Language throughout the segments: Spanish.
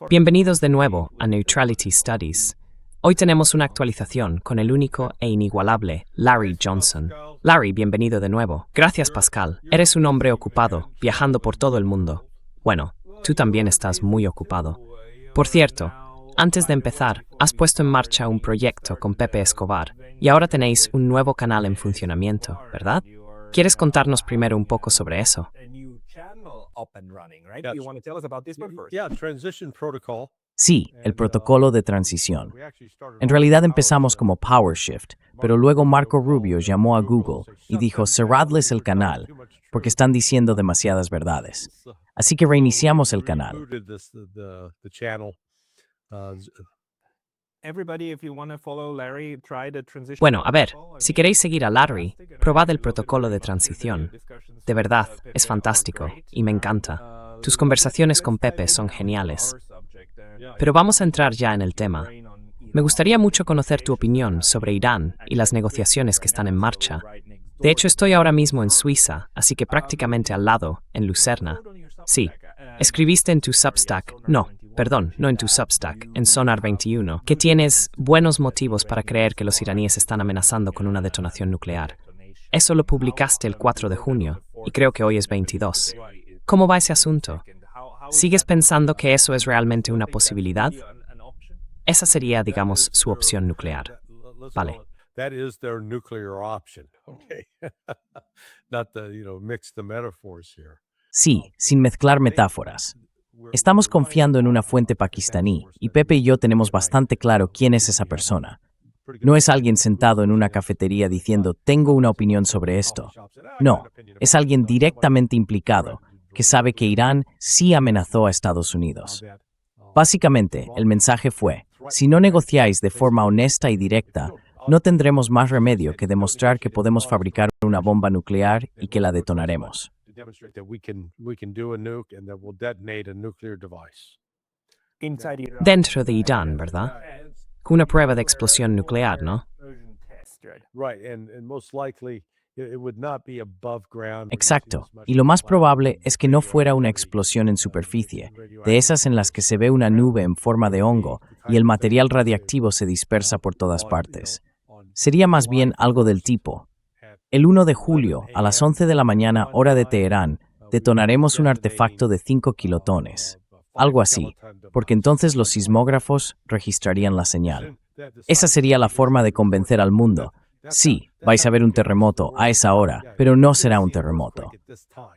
Bienvenidos de nuevo a Neutrality Studies. Hoy tenemos una actualización con el único e inigualable Larry Johnson. Larry, bienvenido de nuevo. Gracias, Pascal. Eres un hombre ocupado, viajando por todo el mundo. Bueno, tú también estás muy ocupado. Por cierto, antes de empezar, has puesto en marcha un proyecto con Pepe Escobar y ahora tenéis un nuevo canal en funcionamiento, ¿verdad? ¿Quieres contarnos primero un poco sobre eso? Sí, el protocolo de transición. En realidad empezamos como PowerShift, pero luego Marco Rubio llamó a Google y dijo cerradles el canal, porque están diciendo demasiadas verdades. Así que reiniciamos el canal. Bueno, a ver, si queréis seguir a Larry, probad el protocolo de transición. De verdad, es fantástico y me encanta. Tus conversaciones con Pepe son geniales. Pero vamos a entrar ya en el tema. Me gustaría mucho conocer tu opinión sobre Irán y las negociaciones que están en marcha. De hecho, estoy ahora mismo en Suiza, así que prácticamente al lado, en Lucerna. Sí, escribiste en tu Substack, no en tu Substack, en Sonar 21, que tienes buenos motivos para creer que los iraníes están amenazando con una detonación nuclear. Eso lo publicaste el 4 de junio, y creo que hoy es 22. ¿Cómo va ese asunto? ¿Sigues pensando que eso es realmente una posibilidad? Esa sería, digamos, su opción nuclear. Vale. Sí, sin mezclar metáforas. Estamos confiando en una fuente pakistaní y Pepe y yo tenemos bastante claro quién es esa persona. No es alguien sentado en una cafetería diciendo, tengo una opinión sobre esto. No, es alguien directamente implicado, que sabe que Irán sí amenazó a Estados Unidos. Básicamente, el mensaje fue, si no negociáis de forma honesta y directa, no tendremos más remedio que demostrar que podemos fabricar una bomba nuclear y que la detonaremos. Dentro de Irán, ¿verdad? Con una prueba de explosión nuclear, ¿no? Exacto, y lo más probable es que no fuera una explosión en superficie, de esas en las que se ve una nube en forma de hongo y el material radiactivo se dispersa por todas partes. Sería más bien algo del tipo: el 1 de julio, a las 11 de la mañana, hora de Teherán, detonaremos un artefacto de 5 kilotones. Algo así, porque entonces los sismógrafos registrarían la señal. Esa sería la forma de convencer al mundo. Sí, vais a ver un terremoto a esa hora, pero no será un terremoto.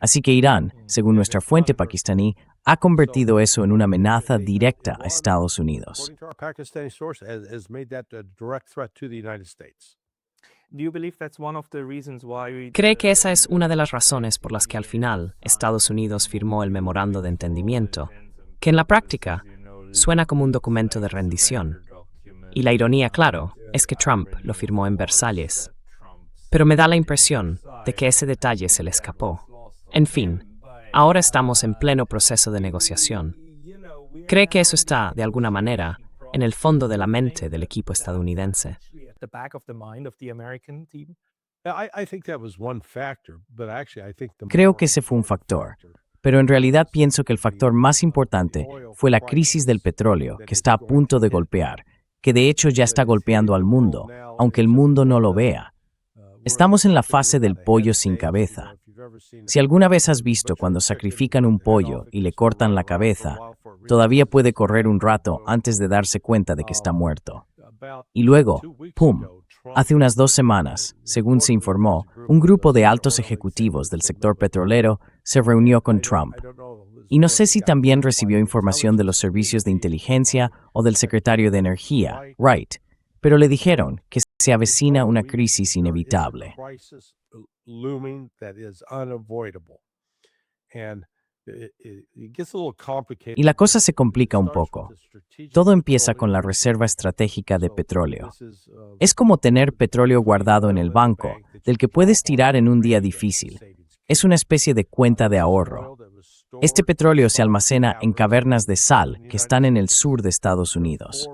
Así que Irán, según nuestra fuente pakistaní, ha convertido eso en una amenaza directa a Estados Unidos. ¿Cree que esa es una de las razones por las que al final Estados Unidos firmó el memorando de entendimiento, que en la práctica suena como un documento de rendición? Y la ironía, claro, es que Trump lo firmó en Versalles. Pero me da la impresión de que ese detalle se le escapó. En fin, ahora estamos en pleno proceso de negociación. ¿Cree que eso está, de alguna manera, en el fondo de la mente del equipo estadounidense? Creo que ese fue un factor, pero en realidad pienso que el factor más importante fue la crisis del petróleo que está a punto de golpear, que de hecho ya está golpeando al mundo, aunque el mundo no lo vea. Estamos en la fase del pollo sin cabeza. Si alguna vez has visto cuando sacrifican un pollo y le cortan la cabeza, todavía puede correr un rato antes de darse cuenta de que está muerto. Y luego, ¡pum! Hace unas 2 semanas, según se informó, un grupo de altos ejecutivos del sector petrolero se reunió con Trump. Y no sé si también recibió información de los servicios de inteligencia o del secretario de Energía, Wright, pero le dijeron que se avecina una crisis inevitable. Y la cosa se complica un poco. Todo empieza con la reserva estratégica de petróleo. Es como tener petróleo guardado en el banco, del que puedes tirar en un día difícil. Es una especie de cuenta de ahorro. Este petróleo se almacena en cavernas de sal que están en el sur de Estados Unidos.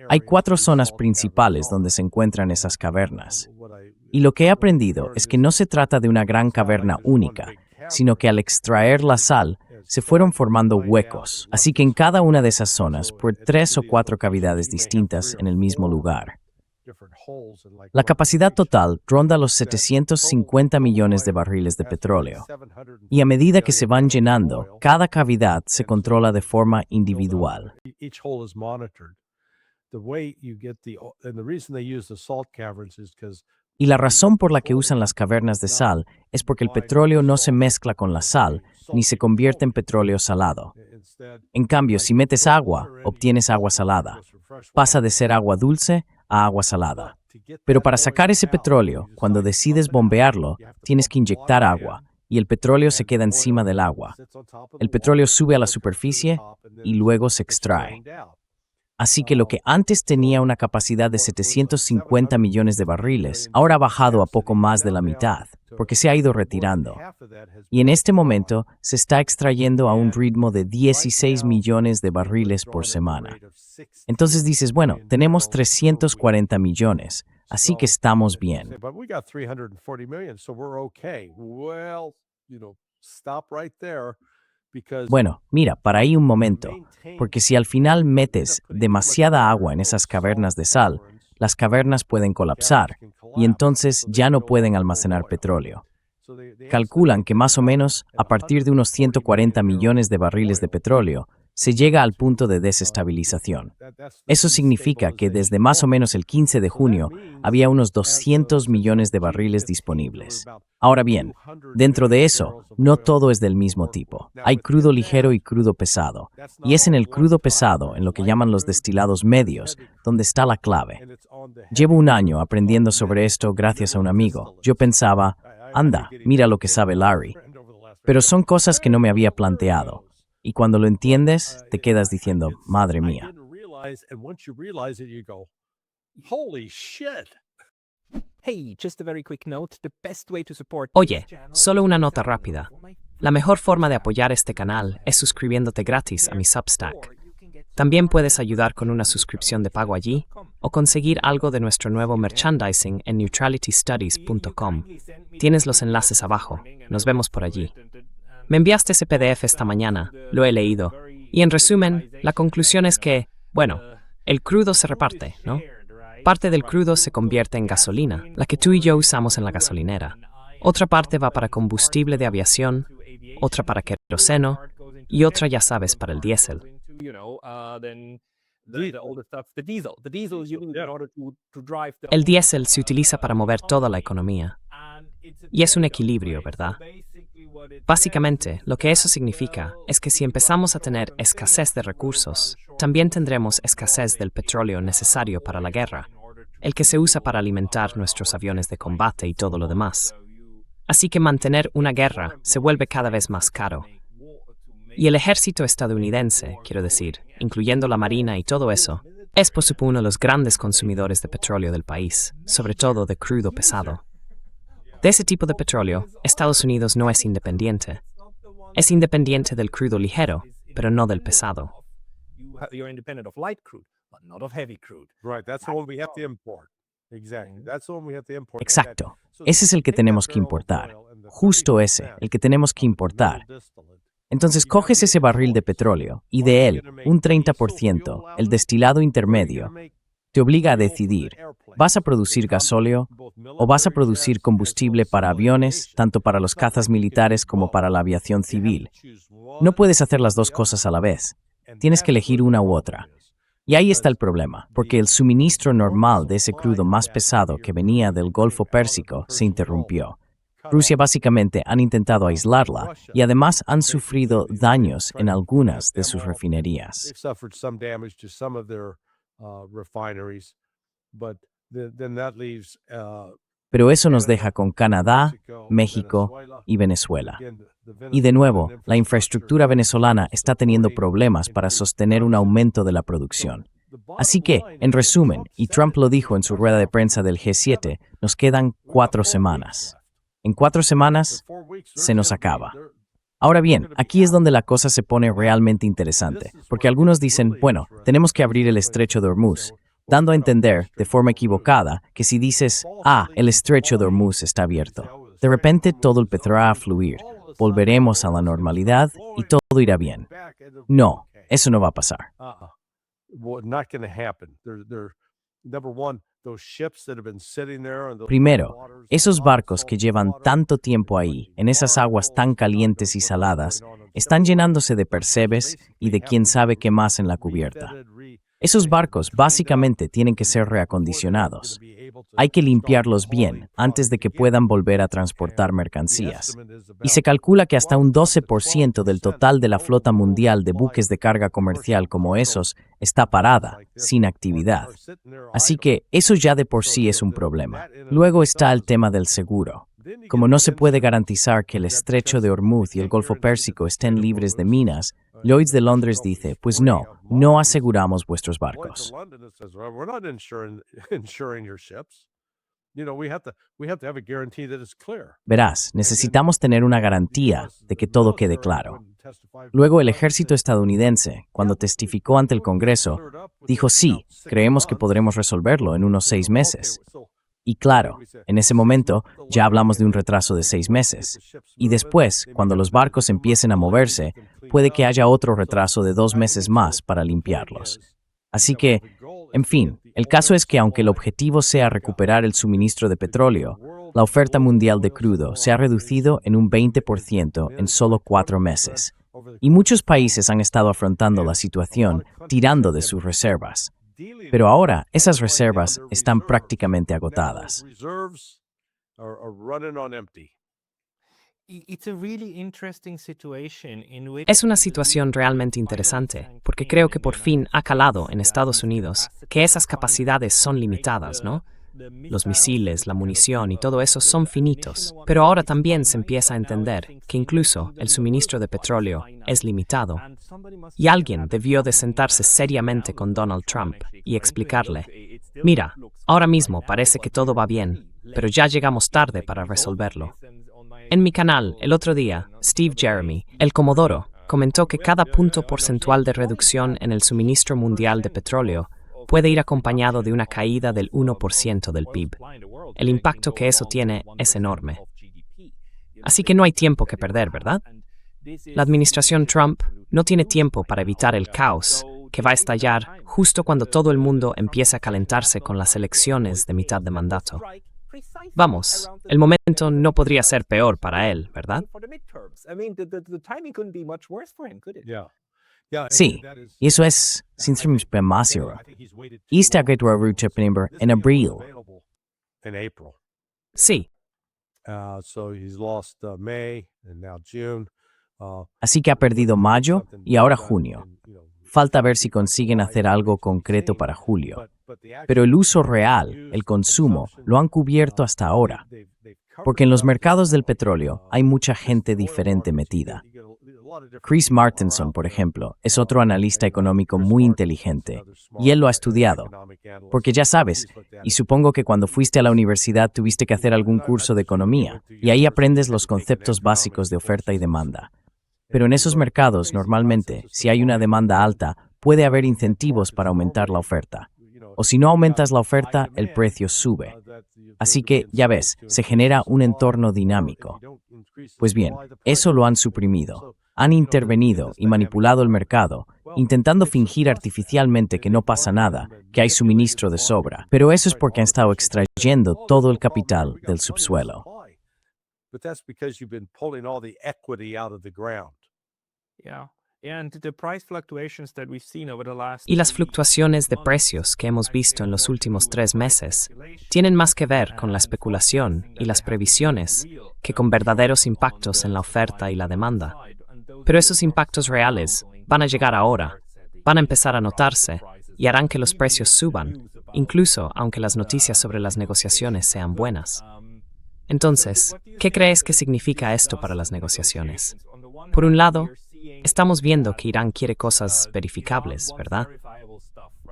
Hay 4 zonas principales donde se encuentran esas cavernas. Y lo que he aprendido es que no se trata de una gran caverna única, sino que al extraer la sal, se fueron formando huecos, así que en cada una de esas zonas, por 3 o 4 cavidades distintas en el mismo lugar. La capacidad total ronda los 750 millones de barriles de petróleo, y a medida que se van llenando, cada cavidad se controla de forma individual. Y la razón por la que usan las cavernas de sal es porque el petróleo no se mezcla con la sal, ni se convierte en petróleo salado. En cambio, si metes agua, obtienes agua salada. Pasa de ser agua dulce a agua salada. Pero para sacar ese petróleo, cuando decides bombearlo, tienes que inyectar agua, y el petróleo se queda encima del agua. El petróleo sube a la superficie y luego se extrae. Así que lo que antes tenía una capacidad de 750 millones de barriles, ahora ha bajado a poco más de la mitad, porque se ha ido retirando. Y en este momento se está extrayendo a un ritmo de 16 millones de barriles por semana. Entonces dices, bueno, tenemos 340 millones, así que estamos bien. Bueno, mira, para ahí un momento, porque si al final metes demasiada agua en esas cavernas de sal, las cavernas pueden colapsar y entonces ya no pueden almacenar petróleo. Calculan que más o menos a partir de unos 140 millones de barriles de petróleo, se llega al punto de desestabilización. Eso significa que desde más o menos el 15 de junio había unos 200 millones de barriles disponibles. Ahora bien, dentro de eso, no todo es del mismo tipo. Hay crudo ligero y crudo pesado. Y es en el crudo pesado, en lo que llaman los destilados medios, donde está la clave. Llevo un año aprendiendo sobre esto gracias a un amigo. Yo pensaba, anda, mira lo que sabe Larry. Pero son cosas que no me había planteado. Y cuando lo entiendes, te quedas diciendo, madre mía. Oye, solo una nota rápida. La mejor forma de apoyar este canal es suscribiéndote gratis a mi Substack. También puedes ayudar con una suscripción de pago allí o conseguir algo de nuestro nuevo merchandising en neutralitystudies.com. Tienes los enlaces abajo. Nos vemos por allí. Me enviaste ese PDF esta mañana, lo he leído, y en resumen, la conclusión es que, bueno, el crudo se reparte, ¿no? Parte del crudo se convierte en gasolina, la que tú y yo usamos en la gasolinera. Otra parte va para combustible de aviación, otra para queroseno, y otra, ya sabes, para el diésel. El diésel se utiliza para mover toda la economía. Y es un equilibrio, ¿verdad? Básicamente, lo que eso significa es que si empezamos a tener escasez de recursos, también tendremos escasez del petróleo necesario para la guerra, el que se usa para alimentar nuestros aviones de combate y todo lo demás. Así que mantener una guerra se vuelve cada vez más caro. Y el ejército estadounidense, quiero decir, incluyendo la marina y todo eso, es por supuesto uno de los grandes consumidores de petróleo del país, sobre todo de crudo pesado. De ese tipo de petróleo, Estados Unidos no es independiente. Es independiente del crudo ligero, pero no del pesado. Exacto. Ese es el que tenemos que importar. Justo ese, el que tenemos que importar. Entonces coges ese barril de petróleo y de él, un 30%, el destilado intermedio, te obliga a decidir, ¿vas a producir gasóleo o vas a producir combustible para aviones, tanto para los cazas militares como para la aviación civil? No puedes hacer las dos cosas a la vez. Tienes que elegir una u otra. Y ahí está el problema, porque el suministro normal de ese crudo más pesado que venía del Golfo Pérsico se interrumpió. Rusia básicamente han intentado aislarla y además han sufrido daños en algunas de sus refinerías. Pero eso nos deja con Canadá, México y Venezuela. Y de nuevo, la infraestructura venezolana está teniendo problemas para sostener un aumento de la producción. Así que, en resumen, y Trump lo dijo en su rueda de prensa del G7, nos quedan 4 semanas. En 4 semanas, se nos acaba. Ahora bien, aquí es donde la cosa se pone realmente interesante, porque algunos dicen, bueno, tenemos que abrir el estrecho de Hormuz, dando a entender, de forma equivocada, que si dices, el estrecho de Hormuz está abierto, de repente todo el petróleo va a fluir, volveremos a la normalidad y todo irá bien. No, eso no va a pasar. Primero, esos barcos que llevan tanto tiempo ahí, en esas aguas tan calientes y saladas, están llenándose de percebes y de quién sabe qué más en la cubierta. Esos barcos básicamente tienen que ser reacondicionados. Hay que limpiarlos bien antes de que puedan volver a transportar mercancías. Y se calcula que hasta un 12% del total de la flota mundial de buques de carga comercial como esos está parada, sin actividad. Así que eso ya de por sí es un problema. Luego está el tema del seguro. Como no se puede garantizar que el estrecho de Hormuz y el Golfo Pérsico estén libres de minas, Lloyd's de Londres dice, pues no aseguramos vuestros barcos. Verás, necesitamos tener una garantía de que todo quede claro. Luego el ejército estadounidense, cuando testificó ante el Congreso, dijo sí, creemos que podremos resolverlo en unos 6 meses. Y claro, en ese momento ya hablamos de un retraso de 6 meses. Y después, cuando los barcos empiecen a moverse, puede que haya otro retraso de 2 meses más para limpiarlos. Así que, en fin, el caso es que aunque el objetivo sea recuperar el suministro de petróleo, la oferta mundial de crudo se ha reducido en un 20% en solo 4 meses. Y muchos países han estado afrontando la situación tirando de sus reservas. Pero ahora esas reservas están prácticamente agotadas. Es una situación realmente interesante, porque creo que por fin ha calado en Estados Unidos que esas capacidades son limitadas, ¿no? Los misiles, la munición y todo eso son finitos, pero ahora también se empieza a entender que incluso el suministro de petróleo es limitado. Y alguien debió de sentarse seriamente con Donald Trump y explicarle, mira, ahora mismo parece que todo va bien, pero ya llegamos tarde para resolverlo. En mi canal, el otro día, Steve Jeremy, el Comodoro, comentó que cada punto porcentual de reducción en el suministro mundial de petróleo puede ir acompañado de una caída del 1% del PIB. El impacto que eso tiene es enorme. Así que no hay tiempo que perder, ¿verdad? La administración Trump no tiene tiempo para evitar el caos que va a estallar justo cuando todo el mundo empiece a calentarse con las elecciones de mitad de mandato. Vamos, el momento no podría ser peor para él, ¿verdad? Sí, y eso es, sinceramente, demasiado. Esta guerra en abril. Sí, Así que ha perdido mayo y ahora junio. Falta ver si consiguen hacer algo concreto para julio. Pero el uso real, el consumo, lo han cubierto hasta ahora. Porque en los mercados del petróleo hay mucha gente diferente metida. Chris Martenson, por ejemplo, es otro analista económico muy inteligente, y él lo ha estudiado. Porque ya sabes, y supongo que cuando fuiste a la universidad tuviste que hacer algún curso de economía, y ahí aprendes los conceptos básicos de oferta y demanda. Pero en esos mercados, normalmente, si hay una demanda alta, puede haber incentivos para aumentar la oferta. O si no aumentas la oferta, el precio sube. Así que, ya ves, se genera un entorno dinámico. Pues bien, eso lo han suprimido. Han intervenido y manipulado el mercado, intentando fingir artificialmente que no pasa nada, que hay suministro de sobra. Pero eso es porque han estado extrayendo todo el capital del subsuelo. y las fluctuaciones de precios que hemos visto en los últimos 3 meses tienen más que ver con la especulación y las previsiones que con verdaderos impactos en la oferta y la demanda. Pero esos impactos reales van a llegar ahora, van a empezar a notarse y harán que los precios suban, incluso aunque las noticias sobre las negociaciones sean buenas. Entonces, ¿qué crees que significa esto para las negociaciones? Por un lado, estamos viendo que Irán quiere cosas verificables, ¿verdad?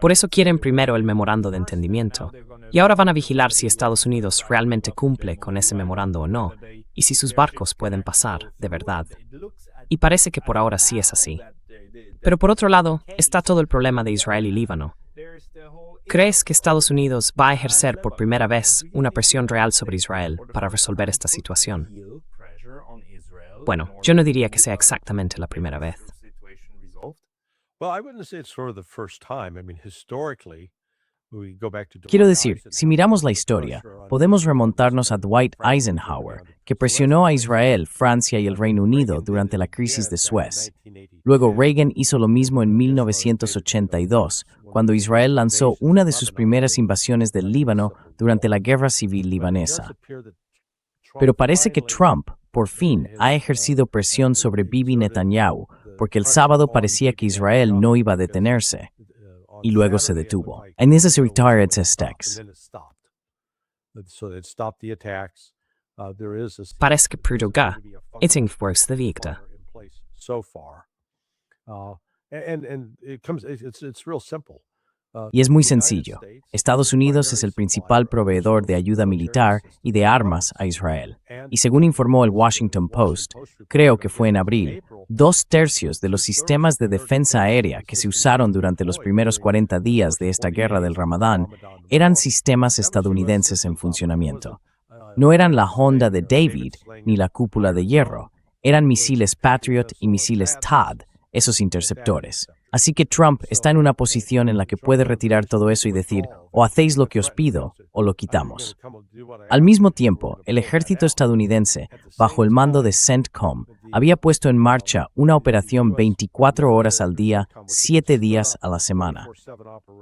Por eso quieren primero el memorando de entendimiento, y ahora van a vigilar si Estados Unidos realmente cumple con ese memorando o no, y si sus barcos pueden pasar, de verdad. Y parece que por ahora sí es así. Pero por otro lado, está todo el problema de Israel y Líbano. ¿Crees que Estados Unidos va a ejercer por primera vez una presión real sobre Israel para resolver esta situación? Bueno, yo no diría que sea exactamente la primera vez. Quiero decir, si miramos la historia, podemos remontarnos a Dwight Eisenhower, que presionó a Israel, Francia y el Reino Unido durante la crisis de Suez. Luego Reagan hizo lo mismo en 1982, cuando Israel lanzó una de sus primeras invasiones del Líbano durante la Guerra Civil Libanesa. Pero parece que Trump, por fin, ha ejercido presión sobre Bibi Netanyahu, porque el sábado parecía que Israel no iba a detenerse. Y luego se detuvo. En ese secretario de Estex. Parece que Prudoga es de Victa. Y es muy sencillo. Estados Unidos es el principal proveedor de ayuda militar y de armas a Israel. Y según informó el Washington Post, creo que fue en abril, 2/3 de los sistemas de defensa aérea que se usaron durante los primeros 40 días de esta guerra del Ramadán eran sistemas estadounidenses en funcionamiento. No eran la Honda de David ni la cúpula de hierro, eran misiles Patriot y misiles THAAD, esos interceptores. Así que Trump está en una posición en la que puede retirar todo eso y decir, o hacéis lo que os pido, o lo quitamos. Al mismo tiempo, el ejército estadounidense, bajo el mando de CENTCOM, había puesto en marcha una operación 24 horas al día, 7 días a la semana.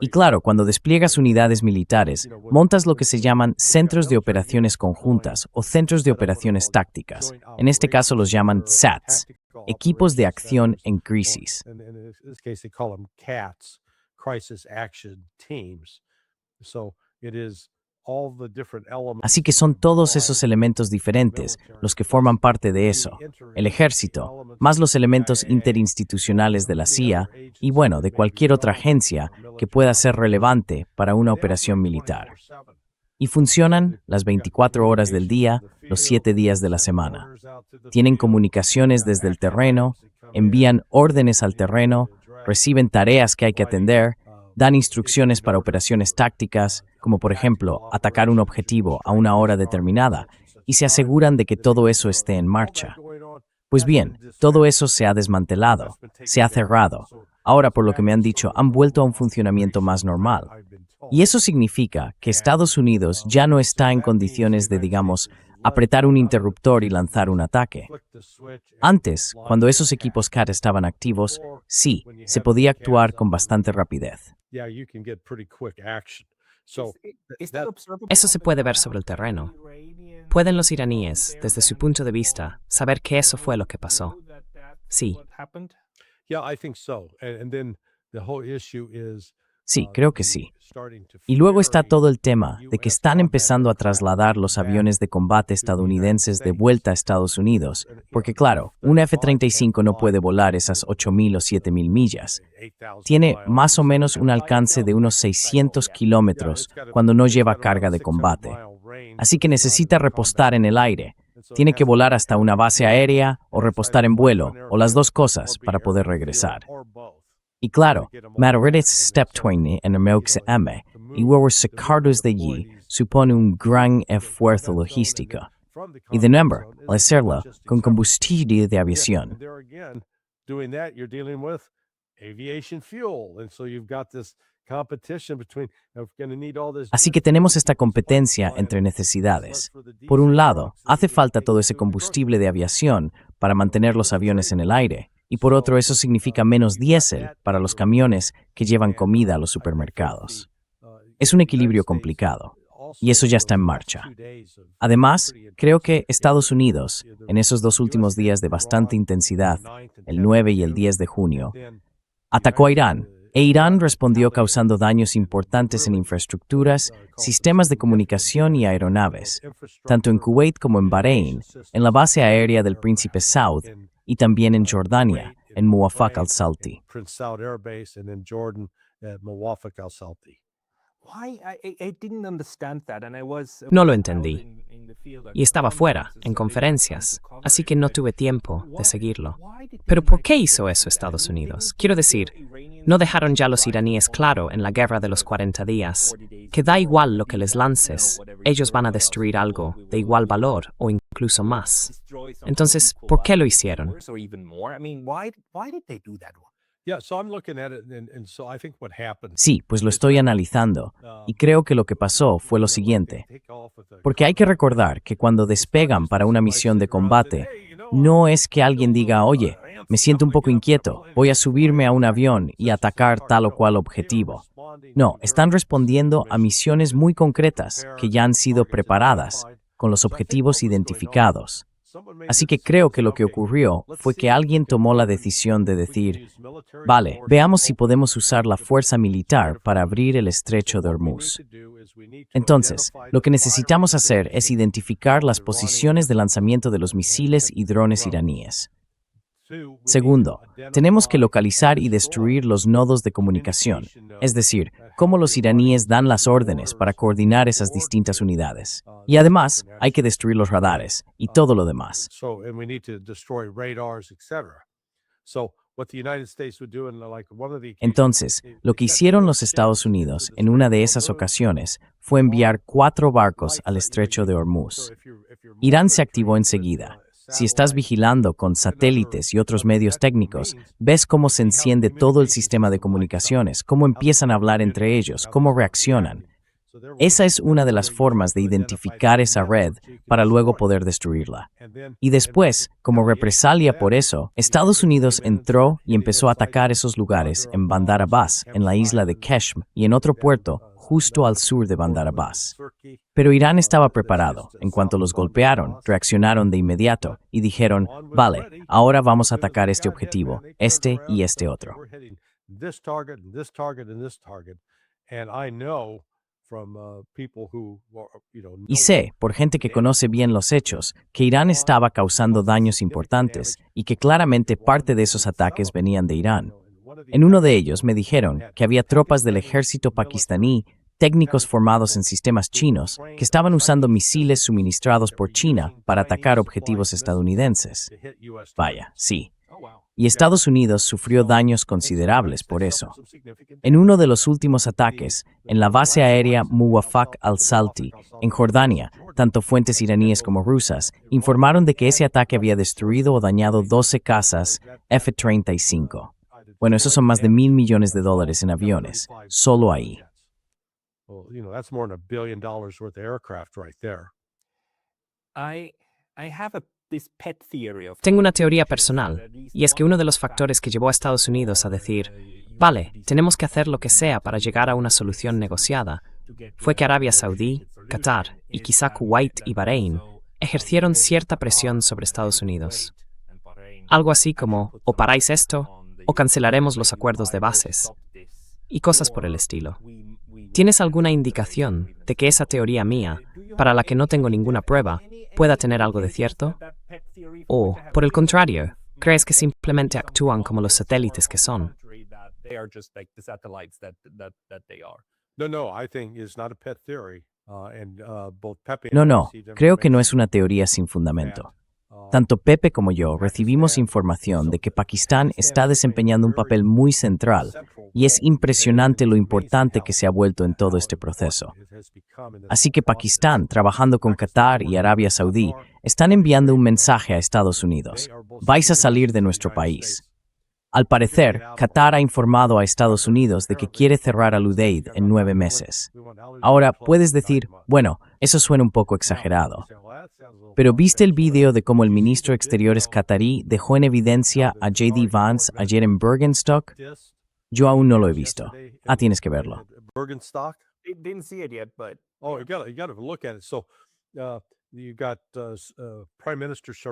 Y claro, cuando despliegas unidades militares, montas lo que se llaman centros de operaciones conjuntas o centros de operaciones tácticas. En este caso los llaman SATs, equipos de acción en crisis. Así que son todos esos elementos diferentes los que forman parte de eso. El ejército, más los elementos interinstitucionales de la CIA y, bueno, de cualquier otra agencia que pueda ser relevante para una operación militar. Y funcionan las 24 horas del día, los 7 días de la semana. Tienen comunicaciones desde el terreno, envían órdenes al terreno, reciben tareas que hay que atender, dan instrucciones para operaciones tácticas, como por ejemplo, atacar un objetivo a una hora determinada, y se aseguran de que todo eso esté en marcha. Pues bien, todo eso se ha desmantelado, se ha cerrado. Ahora, por lo que me han dicho, han vuelto a un funcionamiento más normal. Y eso significa que Estados Unidos ya no está en condiciones de, digamos, apretar un interruptor y lanzar un ataque. Antes, cuando esos equipos CAT estaban activos, sí, se podía actuar con bastante rapidez. Eso se puede ver sobre el terreno. ¿Pueden los iraníes, desde su punto de vista, saber que eso fue lo que pasó? Sí. Sí, creo que sí. Y luego está todo el tema de que están empezando a trasladar los aviones de combate estadounidenses de vuelta a Estados Unidos, porque claro, un F-35 no puede volar esas 8.000 o 7.000 millas. Tiene más o menos un alcance de unos 600 kilómetros cuando no lleva carga de combate. Así que necesita repostar en el aire. Tiene que volar hasta una base aérea o repostar en vuelo, o las dos cosas, para poder regresar. Y claro, Madrid Step 20 en el MOXM, y luego sacarlos de allí supone un gran esfuerzo logístico. Y de nuevo, al hacerlo con combustible de aviación. Así que tenemos esta competencia entre necesidades. Por un lado, hace falta todo ese combustible de aviación para mantener los aviones en el aire. Y por otro, eso significa menos diésel para los camiones que llevan comida a los supermercados. Es un equilibrio complicado, y eso ya está en marcha. Además, creo que Estados Unidos, en esos 2 últimos días de bastante intensidad, el 9 y el 10 de junio, atacó a Irán, e Irán respondió causando daños importantes en infraestructuras, sistemas de comunicación y aeronaves, tanto en Kuwait como en Bahrein, en la base aérea del Príncipe Saud, y también en Jordania, en Muwafaq al-Salti. No lo entendí. Y estaba fuera, en conferencias, así que no tuve tiempo de seguirlo. Pero ¿por qué hizo eso Estados Unidos? Quiero decir, ¿No dejaron ya los iraníes claro en la guerra de los 40 días que da igual lo que les lances, ellos van a destruir algo de igual valor o incluso más? Entonces, ¿por qué lo hicieron? Sí, pues lo estoy analizando, y creo que lo que pasó fue lo siguiente. Porque hay que recordar que cuando despegan para una misión de combate, no es que alguien diga, oye, me siento un poco inquieto, voy a subirme a un avión y atacar tal o cual objetivo. No, están respondiendo a misiones muy concretas que ya han sido preparadas, con los objetivos identificados. Así que creo que lo que ocurrió fue que alguien tomó la decisión de decir, vale, veamos si podemos usar la fuerza militar para abrir el estrecho de Hormuz. Entonces, lo que necesitamos hacer es identificar las posiciones de lanzamiento de los misiles y drones iraníes. Segundo, tenemos que localizar y destruir los nodos de comunicación, es decir, cómo los iraníes dan las órdenes para coordinar esas distintas unidades. Y además, hay que destruir los radares y todo lo demás. Entonces, lo que hicieron los Estados Unidos en una de esas ocasiones fue enviar 4 barcos al estrecho de Hormuz. Irán se activó enseguida. Si estás vigilando con satélites y otros medios técnicos, ves cómo se enciende todo el sistema de comunicaciones, cómo empiezan a hablar entre ellos, cómo reaccionan. Esa es una de las formas de identificar esa red para luego poder destruirla. Y después, como represalia por eso, Estados Unidos entró y empezó a atacar esos lugares en Bandar Abbas, en la isla de Keshm, y en otro puerto justo al sur de Bandar Abbas. Pero Irán estaba preparado. En cuanto los golpearon, reaccionaron de inmediato y dijeron, vale, ahora vamos a atacar este objetivo, este y este otro. Y sé, por gente que conoce bien los hechos, que Irán estaba causando daños importantes y que claramente parte de esos ataques venían de Irán. En uno de ellos me dijeron que había tropas del ejército pakistaní, técnicos formados en sistemas chinos, que estaban usando misiles suministrados por China para atacar objetivos estadounidenses. Vaya, sí. Y Estados Unidos sufrió daños considerables por eso. En uno de los últimos ataques, en la base aérea Muwafaq al-Salti, en Jordania, tanto fuentes iraníes como rusas informaron de que ese ataque había destruido o dañado 12 cazas F-35. Bueno, esos son más de $1,000 millones en aviones, solo ahí. That's more than $1 billion worth of aircraft right there. Tengo una teoría personal, y es que uno de los factores que llevó a Estados Unidos a decir, vale, tenemos que hacer lo que sea para llegar a una solución negociada, fue que Arabia Saudí, Qatar y quizá Kuwait y Bahrein ejercieron cierta presión sobre Estados Unidos. Algo así como, o paráis esto, o cancelaremos los acuerdos de bases, y cosas por el estilo. ¿Tienes alguna indicación de que esa teoría mía, para la que no tengo ninguna prueba, pueda tener algo de cierto? O, por el contrario, ¿crees que simplemente actúan como los satélites que son? No, creo que no es una teoría sin fundamento. Tanto Pepe como yo recibimos información de que Pakistán está desempeñando un papel muy central y es impresionante lo importante que se ha vuelto en todo este proceso. Así que Pakistán, trabajando con Qatar y Arabia Saudí, están enviando un mensaje a Estados Unidos. Vais a salir de nuestro país. Al parecer, Qatar ha informado a Estados Unidos de que quiere cerrar Al-Udeid en 9 meses. Ahora, puedes decir, bueno, eso suena un poco exagerado. Pero ¿viste el video de cómo el ministro de Exteriores qatarí dejó en evidencia a J.D. Vance ayer en Bergenstock? Yo aún no lo he visto. Tienes que verlo.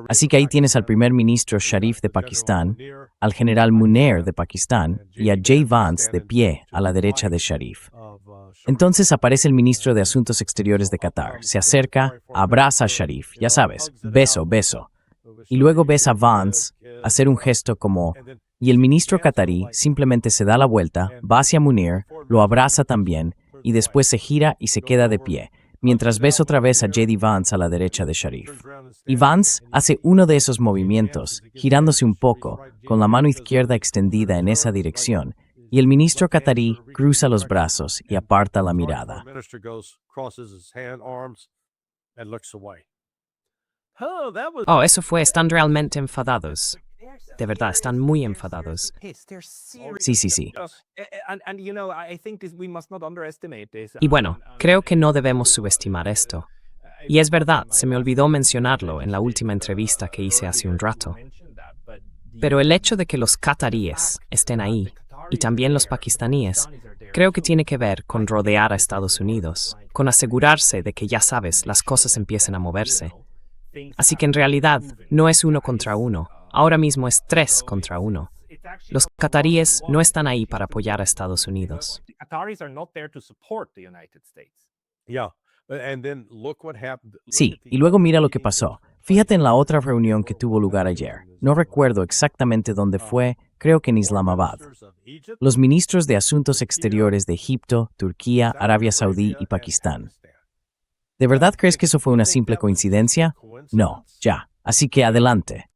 Así que ahí tienes al primer ministro Sharif de Pakistán, al general Munir de Pakistán y a Jay Vance de pie a la derecha de Sharif. Entonces aparece el ministro de Asuntos Exteriores de Qatar, se acerca, abraza a Sharif, ya sabes, beso, beso. Y luego ves a Vance hacer un gesto como... Y el ministro qatarí simplemente se da la vuelta, va hacia Munir, lo abraza también, y después se gira y se queda de pie, mientras ves otra vez a J.D. Vance a la derecha de Sharif. Y Vance hace uno de esos movimientos, girándose un poco, con la mano izquierda extendida en esa dirección, Y el ministro catarí cruza los brazos y aparta la mirada. Oh, eso fue, están realmente enfadados. De verdad, están muy enfadados. Sí. Y bueno, creo que no debemos subestimar esto. Y es verdad, se me olvidó mencionarlo en la última entrevista que hice hace un rato. Pero el hecho de que los cataríes estén ahí, y también los pakistaníes, creo que tiene que ver con rodear a Estados Unidos, con asegurarse de que, ya sabes, las cosas empiecen a moverse. Así que en realidad no es 1 contra 1, ahora mismo es 3 contra 1. Los cataríes no están ahí para apoyar a Estados Unidos. Sí, y luego mira lo que pasó. Fíjate en la otra reunión que tuvo lugar ayer. No recuerdo exactamente dónde fue, creo que en Islamabad. Los ministros de Asuntos Exteriores de Egipto, Turquía, Arabia Saudí y Pakistán. ¿De verdad crees que eso fue una simple coincidencia? No, ya. Así que adelante.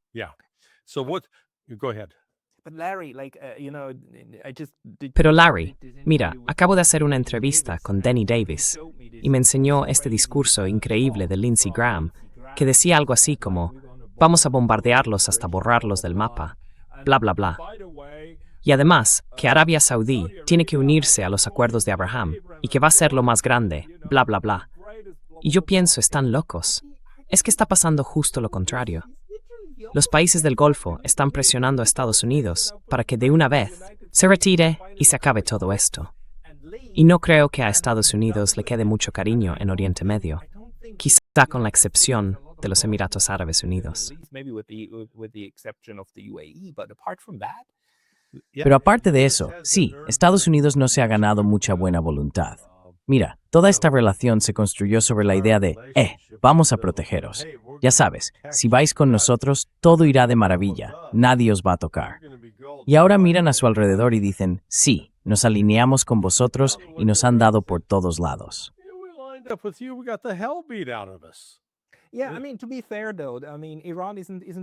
Pero Larry, mira, acabo de hacer una entrevista con Denny Davis y me enseñó este discurso increíble de Lindsey Graham que decía algo así como, vamos a bombardearlos hasta borrarlos del mapa, bla, bla, bla. Y además, que Arabia Saudí tiene que unirse a los acuerdos de Abraham y que va a ser lo más grande, bla, bla, bla. Y yo pienso, están locos. Es que está pasando justo lo contrario. Los países del Golfo están presionando a Estados Unidos para que de una vez se retire y se acabe todo esto. Y no creo que a Estados Unidos le quede mucho cariño en Oriente Medio, quizá con la excepción de los Emiratos Árabes Unidos. Pero aparte de eso, sí, Estados Unidos no se ha ganado mucha buena voluntad. Mira, toda esta relación se construyó sobre la idea de, vamos a protegeros. Ya sabes, si vais con nosotros, todo irá de maravilla, nadie os va a tocar. Y ahora miran a su alrededor y dicen, sí, nos alineamos con vosotros y nos han dado por todos lados.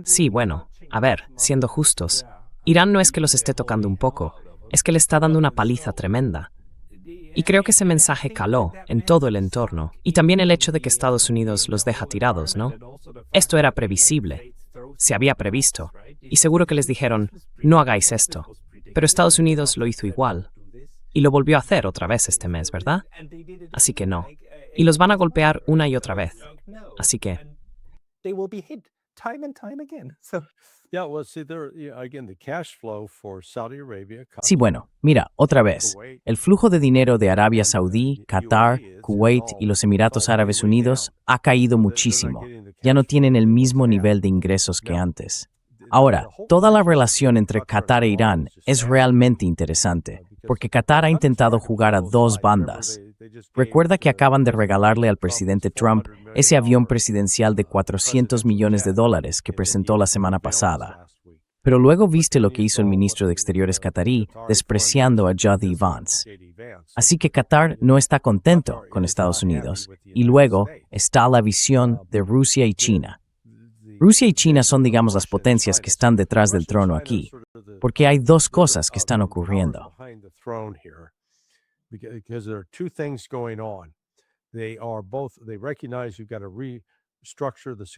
Sí, bueno, a ver, siendo justos, Irán no es que los esté tocando un poco, es que le está dando una paliza tremenda. Y creo que ese mensaje caló en todo el entorno, y también el hecho de que Estados Unidos los deja tirados, ¿no? Esto era previsible, se había previsto, y seguro que les dijeron, no hagáis esto. Pero Estados Unidos lo hizo igual, y lo volvió a hacer otra vez este mes, ¿verdad? Así que no. Y los van a golpear una y otra vez. Así que... Sí, bueno, mira, otra vez, el flujo de dinero de Arabia Saudí, Qatar, Kuwait y los Emiratos Árabes Unidos ha caído muchísimo. Ya no tienen el mismo nivel de ingresos que antes. Ahora, toda la relación entre Qatar e Irán es realmente interesante, porque Qatar ha intentado jugar a dos bandas. Recuerda que acaban de regalarle al presidente Trump ese avión presidencial de $400 millones que presentó la semana pasada. Pero luego viste lo que hizo el ministro de Exteriores catarí, despreciando a J.D. Vance. Así que Qatar no está contento con Estados Unidos. Y luego está la visión de Rusia y China. Rusia y China son, digamos, las potencias que están detrás del trono aquí, porque hay dos cosas que están ocurriendo.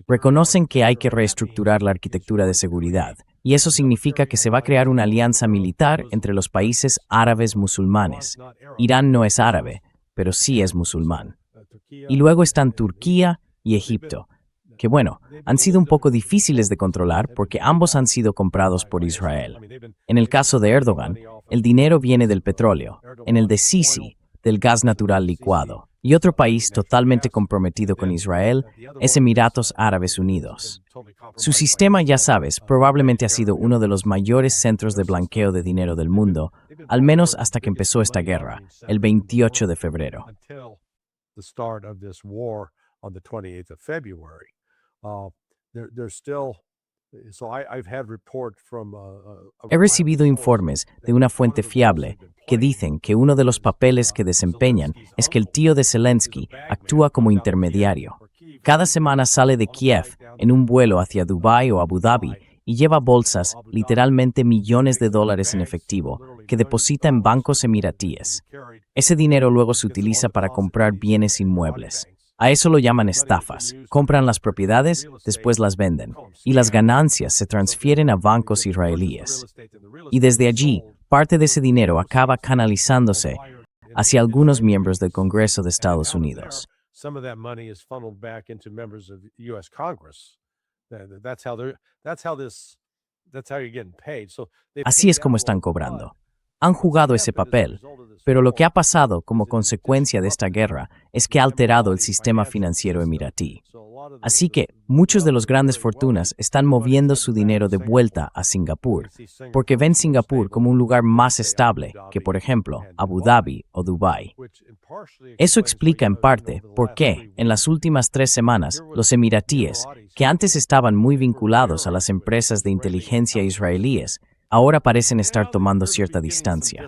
Reconocen que hay que reestructurar la arquitectura de seguridad, y eso significa que se va a crear una alianza militar entre los países árabes musulmanes. Irán no es árabe, pero sí es musulmán. Y luego están Turquía y Egipto, que bueno, han sido un poco difíciles de controlar porque ambos han sido comprados por Israel. En el caso de Erdogan, el dinero viene del petróleo, en el de Sisi, del gas natural licuado. Y otro país totalmente comprometido con Israel es Emiratos Árabes Unidos. Su sistema, ya sabes, probablemente ha sido uno de los mayores centros de blanqueo de dinero del mundo, al menos hasta que empezó esta guerra, el 28 de febrero. He recibido informes de una fuente fiable que dicen que uno de los papeles que desempeñan es que el tío de Zelensky actúa como intermediario. Cada semana sale de Kiev en un vuelo hacia Dubái o Abu Dhabi y lleva bolsas, literalmente millones de dólares en efectivo, que deposita en bancos emiratíes. Ese dinero luego se utiliza para comprar bienes inmuebles. A eso lo llaman estafas. Compran las propiedades, después las venden, y las ganancias se transfieren a bancos israelíes. Y desde allí, parte de ese dinero acaba canalizándose hacia algunos miembros del Congreso de Estados Unidos. Some of that money is funneled back into members of the U.S. Congress. That's how you're getting paid. So Así es como están cobrando. Han jugado ese papel, pero lo que ha pasado como consecuencia de esta guerra es que ha alterado el sistema financiero emiratí. Así que muchos de los grandes fortunas están moviendo su dinero de vuelta a Singapur, porque ven Singapur como un lugar más estable que, por ejemplo, Abu Dhabi o Dubái. Eso explica en parte por qué, en las últimas 3 semanas, los emiratíes, que antes estaban muy vinculados a las empresas de inteligencia israelíes, ahora parecen estar tomando cierta distancia.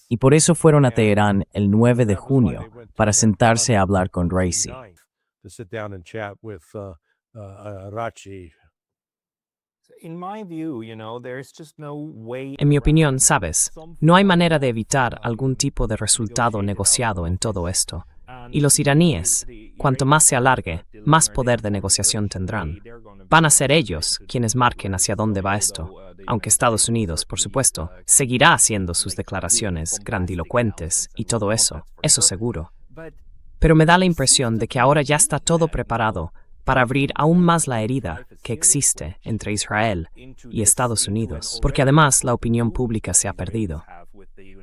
Y por eso fueron a Teherán el 9 de junio para sentarse a hablar con Raisi. to sit down and chat with Rachi. En mi opinión, sabes, no hay manera de evitar algún tipo de resultado negociado en todo esto. Y los iraníes, cuanto más se alargue, más poder de negociación tendrán. Van a ser ellos quienes marquen hacia dónde va esto, aunque Estados Unidos, por supuesto, seguirá haciendo sus declaraciones grandilocuentes y todo eso seguro. Pero me da la impresión de que ahora ya está todo preparado para abrir aún más la herida que existe entre Israel y Estados Unidos, porque además la opinión pública se ha perdido.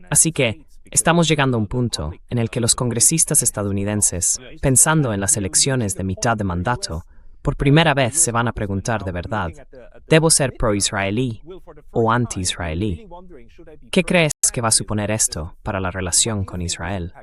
Así que estamos llegando a un punto en el que los congresistas estadounidenses, pensando en las elecciones de mitad de mandato, por primera vez se van a preguntar de verdad, ¿debo ser pro-israelí o anti-israelí? ¿Qué crees que va a suponer esto para la relación con Israel?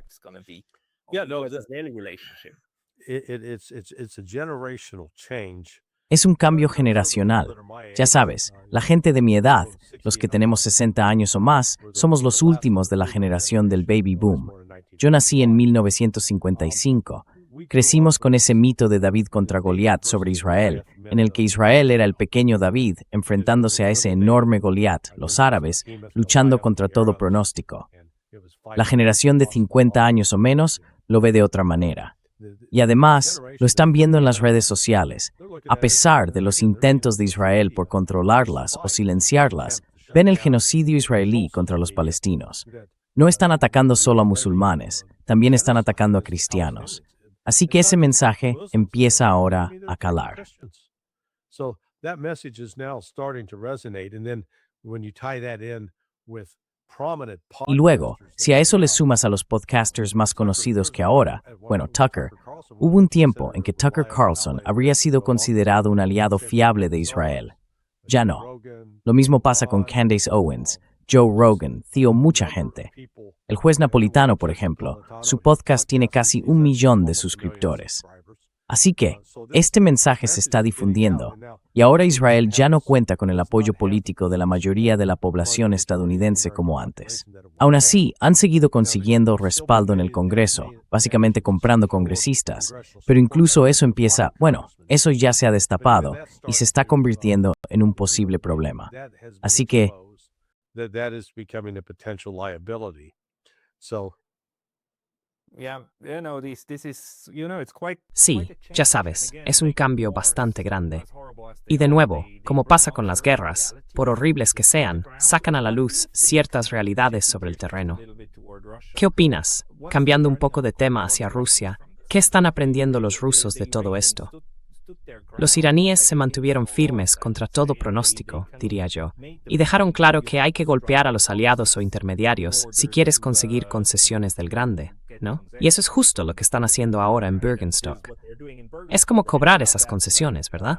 It's a generational change. Es un cambio generacional. Ya sabes, la gente de mi edad, los que tenemos 60 años o más, somos los últimos de la generación del baby boom. Yo nací en 1955. Crecimos con ese mito de David contra Goliat sobre Israel, en el que Israel era el pequeño David enfrentándose a ese enorme Goliat, los árabes, luchando contra todo pronóstico. La generación de 50 años o menos lo ve de otra manera. Y además, lo están viendo en las redes sociales. A pesar de los intentos de Israel por controlarlas o silenciarlas, ven el genocidio israelí contra los palestinos. No están atacando solo a musulmanes, también están atacando a cristianos. Así que ese mensaje empieza ahora a calar. So that message is now starting to resonate, and then when you tie that in with prominent Y luego, si a eso le sumas a los podcasters más conocidos que ahora, bueno, Tucker, hubo un tiempo en que Tucker Carlson habría sido considerado un aliado fiable de Israel. Ya no. Lo mismo pasa con Candace Owens, Joe Rogan, mucha gente. El juez napolitano, por ejemplo, su podcast tiene casi 1 millón de suscriptores. Así que, este mensaje se está difundiendo, y ahora Israel ya no cuenta con el apoyo político de la mayoría de la población estadounidense como antes. Aún así, han seguido consiguiendo respaldo en el Congreso, básicamente comprando congresistas, pero incluso eso eso ya se ha destapado y se está convirtiendo en un posible problema. Así que, that is becoming a potential liability. So Sí, ya sabes, es un cambio bastante grande. Y de nuevo, como pasa con las guerras, por horribles que sean, sacan a la luz ciertas realidades sobre el terreno. ¿Qué opinas? Cambiando un poco de tema hacia Rusia, ¿qué están aprendiendo los rusos de todo esto? Los iraníes se mantuvieron firmes contra todo pronóstico, diría yo, y dejaron claro que hay que golpear a los aliados o intermediarios si quieres conseguir concesiones del grande, ¿no? Y eso es justo lo que están haciendo ahora en Bürgenstock. Es como cobrar esas concesiones, ¿verdad?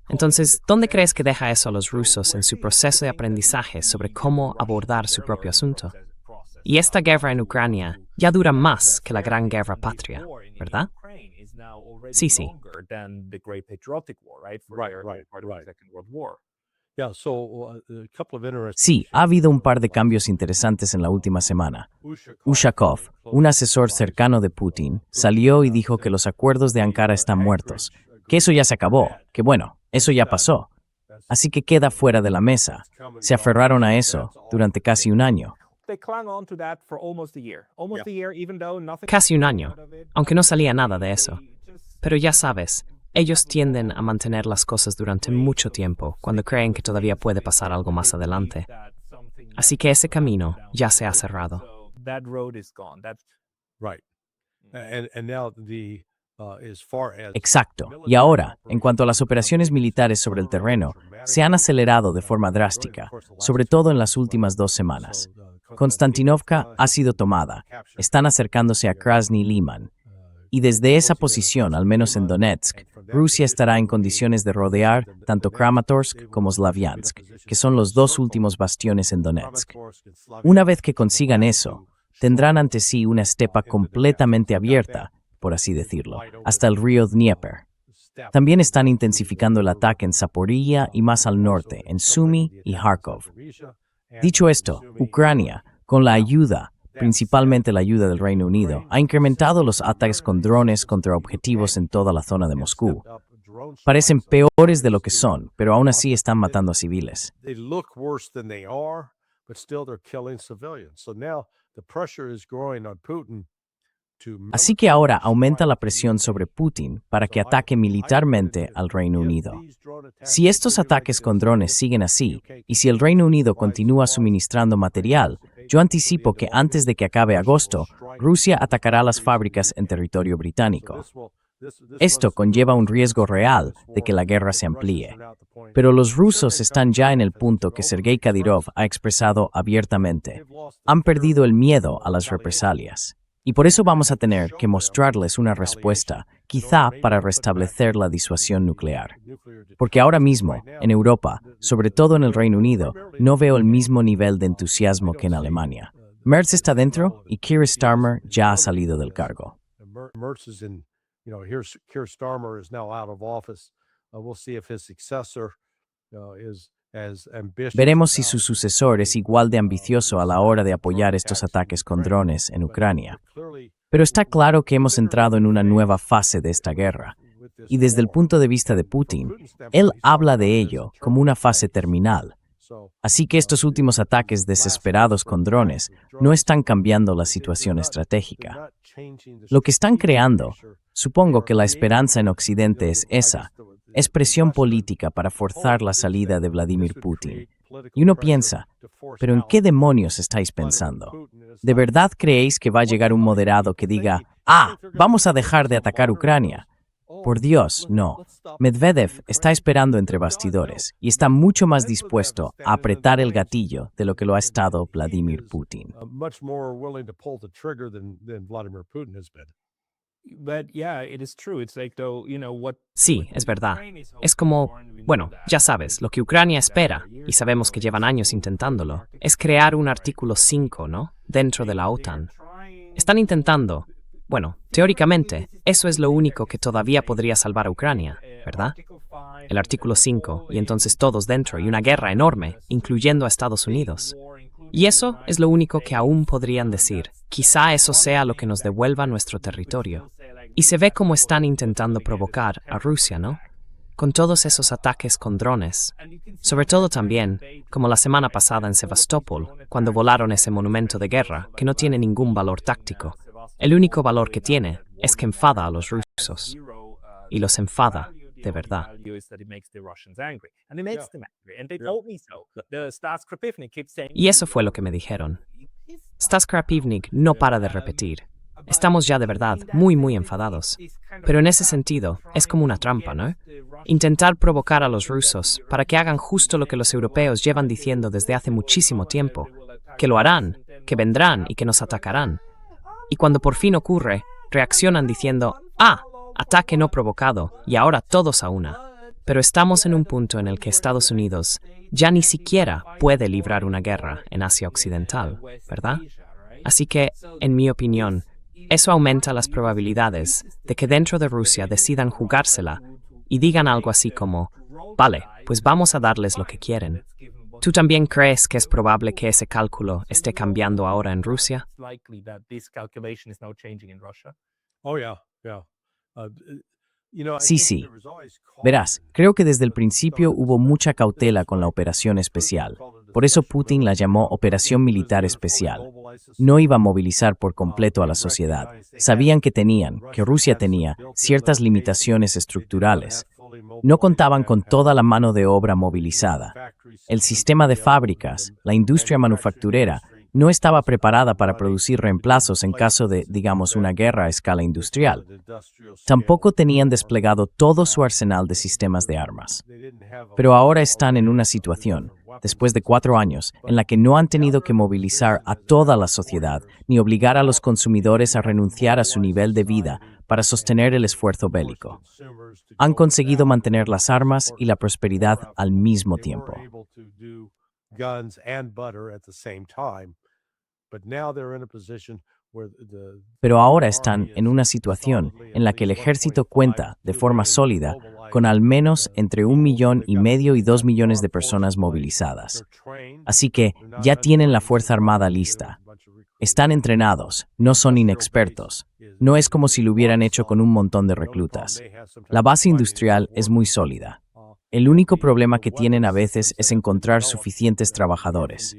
Entonces, ¿dónde crees que deja eso a los rusos en su proceso de aprendizaje sobre cómo abordar su propio asunto? Y esta guerra en Ucrania ya dura más que la Gran Guerra Patria, ¿verdad? Sí. Sí, ha habido un par de cambios interesantes en la última semana. Ushakov, un asesor cercano de Putin, salió y dijo que los acuerdos de Ankara están muertos, que eso ya se acabó, que eso ya pasó. Así que queda fuera de la mesa. Se aferraron a eso durante casi un año. Casi un año, aunque no salía nada de eso. Pero ya sabes, ellos tienden a mantener las cosas durante mucho tiempo cuando creen que todavía puede pasar algo más adelante. Así que ese camino ya se ha cerrado. Right. And now as far as Exacto. Y ahora, en cuanto a las operaciones militares sobre el terreno, se han acelerado de forma drástica, sobre todo en las últimas 2 semanas. Konstantinovka ha sido tomada. Están acercándose a Krasny Liman. Y desde esa posición, al menos en Donetsk, Rusia estará en condiciones de rodear tanto Kramatorsk como Slaviansk, que son los 2 últimos bastiones en Donetsk. Una vez que consigan eso, tendrán ante sí una estepa completamente abierta, por así decirlo, hasta el río Dnieper. También están intensificando el ataque en Zaporilla y más al norte, en Sumy y Kharkov. Dicho esto, Ucrania, con la ayuda, principalmente la ayuda del Reino Unido, ha incrementado los ataques con drones contra objetivos en toda la zona de Moscú. Parecen peores de lo que son, pero aún así están matando a civiles. they look worse than they are, but still they're killing civilians. So now the pressure is growing on Putin to Así que ahora aumenta la presión sobre Putin para que ataque militarmente al Reino Unido. Si estos ataques con drones siguen así, y si el Reino Unido continúa suministrando material, yo anticipo que antes de que acabe agosto, Rusia atacará las fábricas en territorio británico. Esto conlleva un riesgo real de que la guerra se amplíe. Pero los rusos están ya en el punto que Sergei Kadyrov ha expresado abiertamente. Han perdido el miedo a las represalias. Y por eso vamos a tener que mostrarles una respuesta, quizá para restablecer la disuasión nuclear. Porque ahora mismo, en Europa, sobre todo en el Reino Unido, no veo el mismo nivel de entusiasmo que en Alemania. Merz está dentro y Keir Starmer ya ha salido del cargo. Merz is in, Keir Starmer is now out of office. We'll see if his successor is as ambitious. Veremos si su sucesor es igual de ambicioso a la hora de apoyar estos ataques con drones en Ucrania. Pero está claro que hemos entrado en una nueva fase de esta guerra. Y desde el punto de vista de Putin, él habla de ello como una fase terminal. Así que estos últimos ataques desesperados con drones no están cambiando la situación estratégica. Lo que están creando, supongo que la esperanza en Occidente es esa, es presión política para forzar la salida de Vladimir Putin. Y uno piensa, ¿pero en qué demonios estáis pensando? ¿De verdad creéis que va a llegar un moderado que diga, vamos a dejar de atacar Ucrania? Por Dios, no. Medvedev está esperando entre bastidores y está mucho más dispuesto a apretar el gatillo de lo que lo ha estado Vladimir Putin. Much more willing to pull the trigger than Vladimir Putin has been. Sí, es verdad. Es como, bueno, ya sabes, lo que Ucrania espera, y sabemos que llevan años intentándolo, es crear un artículo 5, ¿no? Dentro de la OTAN. Están intentando, bueno, teóricamente, eso es lo único que todavía podría salvar a Ucrania, ¿verdad? El artículo 5, y entonces todos dentro, y una guerra enorme, incluyendo a Estados Unidos. Y eso es lo único que aún podrían decir. Quizá eso sea lo que nos devuelva nuestro territorio. Y se ve cómo están intentando provocar a Rusia, ¿no? Con todos esos ataques con drones. Sobre todo también, como la semana pasada en Sebastopol, cuando volaron ese monumento de guerra que no tiene ningún valor táctico. El único valor que tiene es que enfada a los rusos. Y los enfada, de verdad. Y eso fue lo que me dijeron. Stas Krapivnik no para de repetir. Estamos ya de verdad muy, muy enfadados. Pero en ese sentido, es como una trampa, ¿no? Intentar provocar a los rusos para que hagan justo lo que los europeos llevan diciendo desde hace muchísimo tiempo. Que lo harán, que vendrán y que nos atacarán. Y cuando por fin ocurre, reaccionan diciendo, ataque no provocado, y ahora todos a una. Pero estamos en un punto en el que Estados Unidos ya ni siquiera puede librar una guerra en Asia Occidental, ¿verdad? Así que, en mi opinión, eso aumenta las probabilidades de que dentro de Rusia decidan jugársela y digan algo así como, vale, pues vamos a darles lo que quieren. ¿Tú también crees que es probable que ese cálculo esté cambiando ahora en Rusia? Oh yeah. Sí. Verás, creo que desde el principio hubo mucha cautela con la operación especial. Por eso Putin la llamó Operación Militar Especial. No iba a movilizar por completo a la sociedad. Sabían que Rusia tenía, ciertas limitaciones estructurales. No contaban con toda la mano de obra movilizada. El sistema de fábricas, la industria manufacturera, no estaba preparada para producir reemplazos en caso de, digamos, una guerra a escala industrial. Tampoco tenían desplegado todo su arsenal de sistemas de armas. Pero ahora están en una situación, después de 4 años, en la que no han tenido que movilizar a toda la sociedad ni obligar a los consumidores a renunciar a su nivel de vida para sostener el esfuerzo bélico. Han conseguido mantener las armas y la prosperidad al mismo tiempo. Pero ahora están en una situación en la que el ejército cuenta de forma sólida con al menos entre 1,5 millones y 2 millones de personas movilizadas. Así que ya tienen la Fuerza Armada lista. Están entrenados, no son inexpertos. No es como si lo hubieran hecho con un montón de reclutas. La base industrial es muy sólida. El único problema que tienen a veces es encontrar suficientes trabajadores.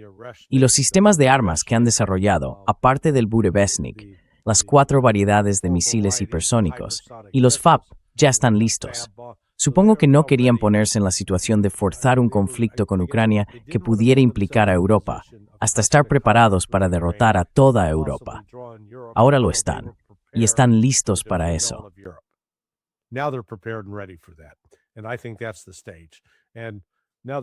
Y los sistemas de armas que han desarrollado, aparte del Burevestnik, las 4 variedades de misiles hipersónicos y los FAB, ya están listos. Supongo que no querían ponerse en la situación de forzar un conflicto con Ucrania que pudiera implicar a Europa, hasta estar preparados para derrotar a toda Europa. Ahora lo están, y están listos para eso.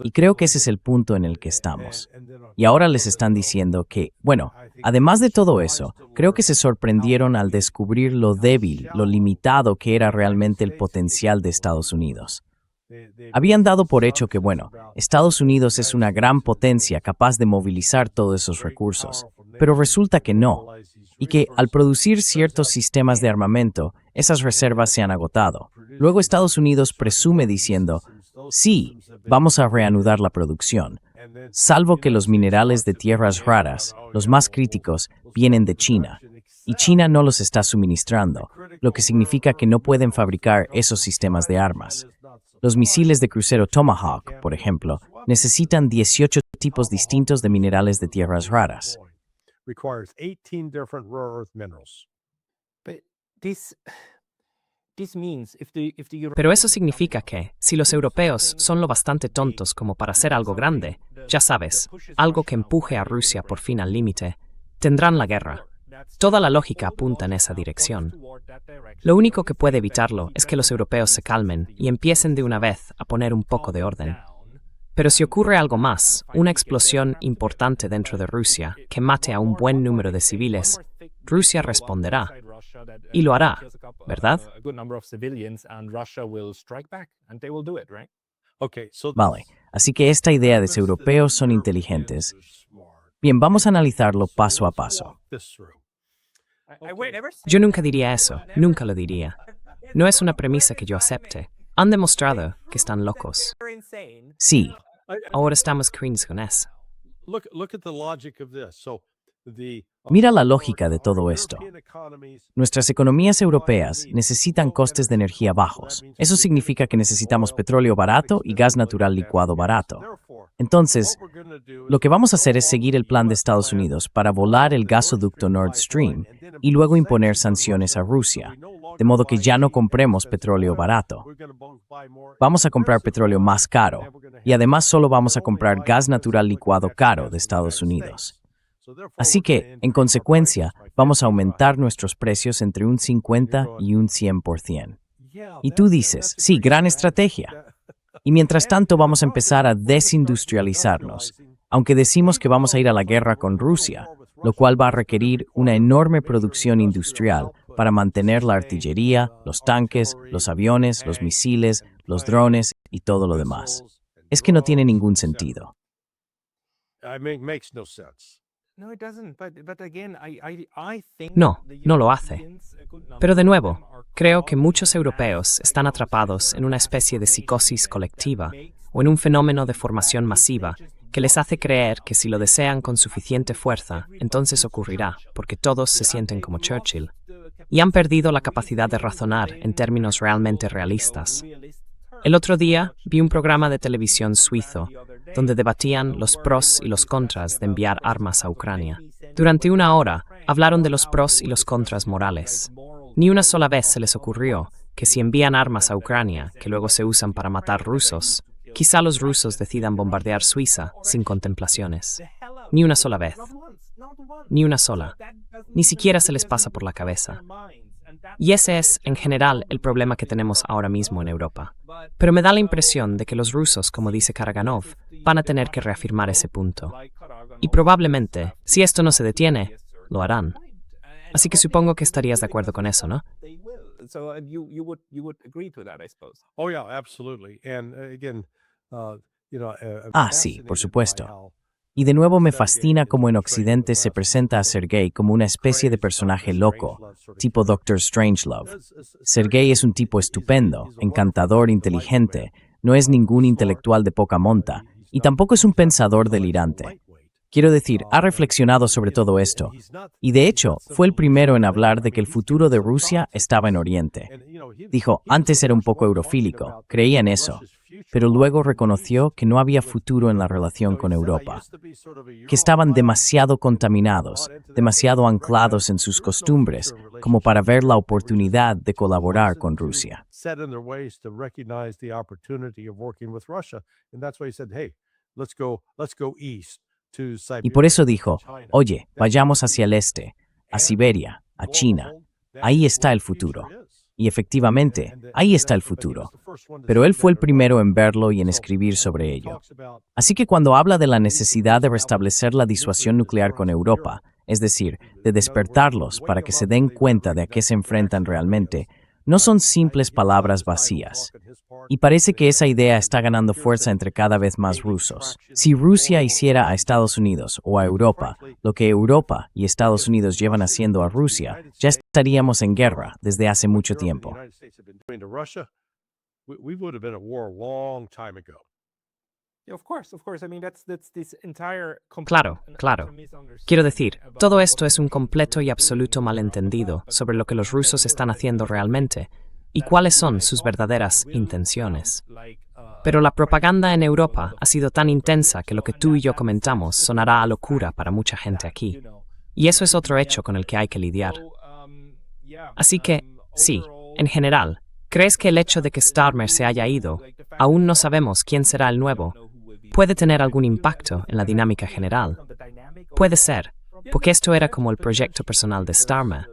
Y creo que ese es el punto en el que estamos. Y ahora les están diciendo que, bueno, además de todo eso, creo que se sorprendieron al descubrir lo débil, lo limitado que era realmente el potencial de Estados Unidos. Habían dado por hecho que, bueno, Estados Unidos es una gran potencia capaz de movilizar todos esos recursos, pero resulta que no, y que al producir ciertos sistemas de armamento, esas reservas se han agotado. Luego Estados Unidos presume diciendo, sí, vamos a reanudar la producción, salvo que los minerales de tierras raras, los más críticos, vienen de China, y China no los está suministrando, lo que significa que no pueden fabricar esos sistemas de armas. Los misiles de crucero Tomahawk, por ejemplo, necesitan 18 tipos distintos de minerales de tierras raras. Pero eso significa que, si los europeos son lo bastante tontos como para hacer algo grande, ya sabes, algo que empuje a Rusia por fin al límite, tendrán la guerra. Toda la lógica apunta en esa dirección. Lo único que puede evitarlo es que los europeos se calmen y empiecen de una vez a poner un poco de orden. Pero si ocurre algo más, una explosión importante dentro de Rusia que mate a un buen número de civiles, Rusia responderá. Y lo hará, ¿verdad? Vale, así que esta idea de los europeos son inteligentes. Bien, vamos a analizarlo paso a paso. Yo nunca diría eso, nunca lo diría. No es una premisa que yo acepte. Han demostrado que están locos. Sí. Ahora estamos cringe con eso. Mira la lógica de todo esto. Nuestras economías europeas necesitan costes de energía bajos. Eso significa que necesitamos petróleo barato y gas natural licuado barato. Entonces, lo que vamos a hacer es seguir el plan de Estados Unidos para volar el gasoducto Nord Stream y luego imponer sanciones a Rusia, de modo que ya no compremos petróleo barato. Vamos a comprar petróleo más caro y además solo vamos a comprar gas natural licuado caro de Estados Unidos. Así que, en consecuencia, vamos a aumentar nuestros precios entre un 50 y un 100%. Y tú dices, sí, gran estrategia. Y mientras tanto vamos a empezar a desindustrializarnos, aunque decimos que vamos a ir a la guerra con Rusia, lo cual va a requerir una enorme producción industrial para mantener la artillería, los tanques, los aviones, los misiles, los drones y todo lo demás. Es que no tiene ningún sentido. No, no lo hace. Pero de nuevo, creo que muchos europeos están atrapados en una especie de psicosis colectiva o en un fenómeno de formación masiva que les hace creer que si lo desean con suficiente fuerza, entonces ocurrirá, porque todos se sienten como Churchill. y han perdido la capacidad de razonar en términos realmente realistas. El otro día vi un programa de televisión suizo donde debatían los pros y los contras de enviar armas a Ucrania. Durante una hora hablaron de los pros y los contras morales. Ni una sola vez se les ocurrió que si envían armas a Ucrania, que luego se usan para matar rusos, quizá los rusos decidan bombardear Suiza sin contemplaciones. Ni una sola vez. Ni una sola. Ni siquiera se les pasa por la cabeza. Y ese es, en general, el problema que tenemos ahora mismo en Europa. Pero me da la impresión de que los rusos, como dice Karaganov, van a tener que reafirmar ese punto. Y probablemente, si esto no se detiene, lo harán. Así que supongo que estarías de acuerdo con eso, ¿no? Oh, yeah, absolutely. And again, Sí, por supuesto. Y de nuevo me fascina cómo en Occidente se presenta a Sergei como una especie de personaje loco, tipo Dr. Strangelove. Sergei es un tipo estupendo, encantador, inteligente, no es ningún intelectual de poca monta, y tampoco es un pensador delirante. Quiero decir, ha reflexionado sobre todo esto, y de hecho, fue el primero en hablar de que el futuro de Rusia estaba en Oriente. Dijo, antes era un poco eurofílico, creía en eso, pero luego reconoció que no había futuro en la relación con Europa, que estaban demasiado contaminados, demasiado anclados en sus costumbres, como para ver la oportunidad de colaborar con Rusia. Y por eso dijo, oye, vayamos hacia el este, a Siberia, a China. Ahí está el futuro. Y efectivamente, ahí está el futuro. Pero él fue el primero en verlo y en escribir sobre ello. Así que cuando habla de la necesidad de restablecer la disuasión nuclear con Europa, es decir, de despertarlos para que se den cuenta de a qué se enfrentan realmente, no son simples palabras vacías. Y parece que esa idea está ganando fuerza entre cada vez más rusos. Si Rusia hiciera a Estados Unidos o a Europa lo que Europa y Estados Unidos llevan haciendo a Rusia, ya estaríamos en guerra desde hace mucho tiempo. Claro, claro. Quiero decir, todo esto es un completo y absoluto malentendido sobre lo que los rusos están haciendo realmente y cuáles son sus verdaderas intenciones. Pero la propaganda en Europa ha sido tan intensa que lo que tú y yo comentamos sonará a locura para mucha gente aquí. Y eso es otro hecho con el que hay que lidiar. Así que, sí, en general, ¿crees que el hecho de que Starmer se haya ido, aún no sabemos quién será el nuevo, puede tener algún impacto en la dinámica general? Puede ser, porque esto era como el proyecto personal de Starmer.